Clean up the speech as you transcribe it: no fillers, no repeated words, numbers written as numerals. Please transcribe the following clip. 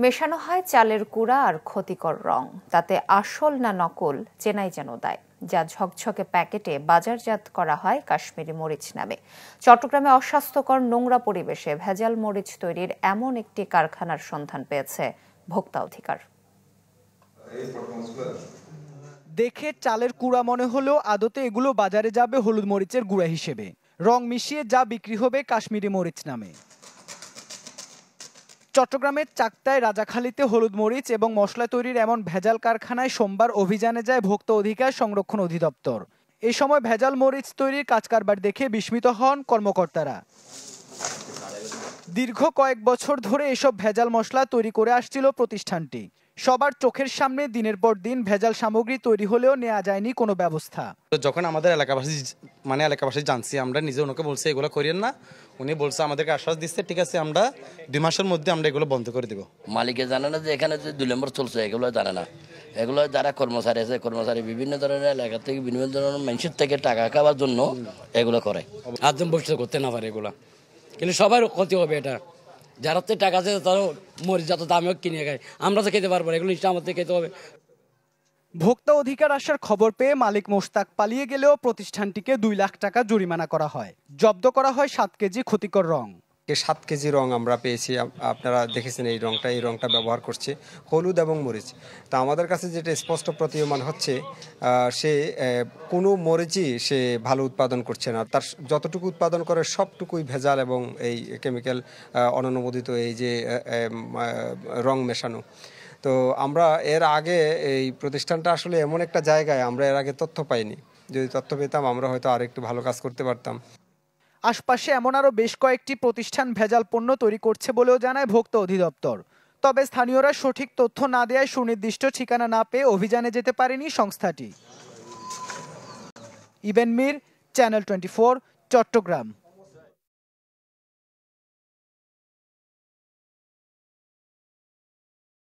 মেশানো হয় চালের কুড়া আর ক্ষতিকর রং, তাতে আসল না নকল চেনাই যেন দায়। যা ঝকঝকে প্যাকেটে বাজারজাত করা হয় কাশ্মীরি মরিচ নামে। চট্টগ্রামে অস্বাস্থ্যকর নোংরা পরিবেশে ভেজাল মরিচ তৈরির এমন একটি কারখানার সন্ধান পেয়েছে ভোক্তা অধিকার। দেখে চালের কুড়া মনে হলেও আদতে এগুলো বাজারে যাবে হলুদ মরিচের গুঁড়া হিসেবে। রং মিশিয়ে যা বিক্রি হবে কাশ্মীরি মরিচ নামে। চট্টগ্রামের চাকতায় রাজাখালীতে হলুদ মরিচ এবং মশলা তৈরির এমন ভেজাল কারখানায় সোমবার অভিযানে যায় ভোক্তা অধিকার সংরক্ষণ অধিদপ্তর। এ সময় ভেজাল মরিচ তৈরির কাজকারবার দেখে বিস্মিত হন কর্মকর্তারা। দীর্ঘ কয়েক বছর ধরে এসব ভেজাল মশলা তৈরি করে আসছিল প্রতিষ্ঠানটি। সবার চোখের সামনে দিনের পর দিন ভেজাল সামগ্রী তৈরি হলেও নেওয়া যায়নি কোনো ব্যবস্থা। যখন আমাদের এলাকাবাসী জানছি, আমরা নিজে ওনাকে বলছি এগুলো করিয়েন না। উনি বলছে, আমাদেরকে আশ্বাস দিচ্ছে, ঠিক আছে আমরা 2 মাসের মধ্যে আমরা এগুলো বন্ধ করে দেব। মালিকে জানে না যে এখানে যে 2 নম্বর চলছে, এগুলো জানে না। এগুলো যারা কর্মচারী আছে, কর্মচারী বিভিন্ন ধরনের এলাকা থেকে বিভিন্ন ধরনের মানুষের থেকে টাকা খাওয়ার জন্য এগুলো করে। একদম বসে করতে না পারে এগুলা, কিন্তু সবার ক্ষতি হবে। এটা যারা টাকা আছে তারা মরিচ যত দামেও কিনে খায়, আমরা তো খেতে পারবো না, এগুলো নিশ্চয় আমাদের খেতে হবে। ভোক্তা অধিকার আসার খবর পেয়ে মালিক মোশতাক পালিয়ে গেলেও প্রতিষ্ঠানটিকে 2 লাখ টাকা জরিমানা করা হয়। জব্দ করা হয় 7 কেজি ক্ষতিকর রং। 7 কেজি রং আমরা পেয়েছি। আপনারা দেখেছেন এই রংটা ব্যবহার করছে হলুদ এবং মরিচ। তা আমাদের কাছে যেটা স্পষ্ট প্রতীয়মান হচ্ছে, সে কোনো মরিচই সে ভালো উৎপাদন করছে না। তার যতটুকু উৎপাদন করে সবটুকুই ভেজাল এবং এই কেমিক্যাল অননুমোদিত এই যে রং মেশানো। তো আমরা এর আগে এই প্রতিষ্ঠানটা আসলে এমন একটা জায়গায় আমরা এর আগে তথ্য পাইনি। যদি তথ্য পেতাম আমরা হয়তো আর একটু ভালো কাজ করতে পারতাম। আশপাশে এমন আরও বেশ কয়েকটি প্রতিষ্ঠান ভেজাল পণ্য তৈরি করছে বলেও জানায় ভোক্তা অধিদপ্তর। তবে স্থানীয়রা সঠিক তথ্য না দেওয়ায় সুনির্দিষ্ট ঠিকানা না পেয়ে অভিযানে যেতে পারেনি সংস্থাটি। ইবেন মীর, চ্যানেল 24, চট্টগ্রাম।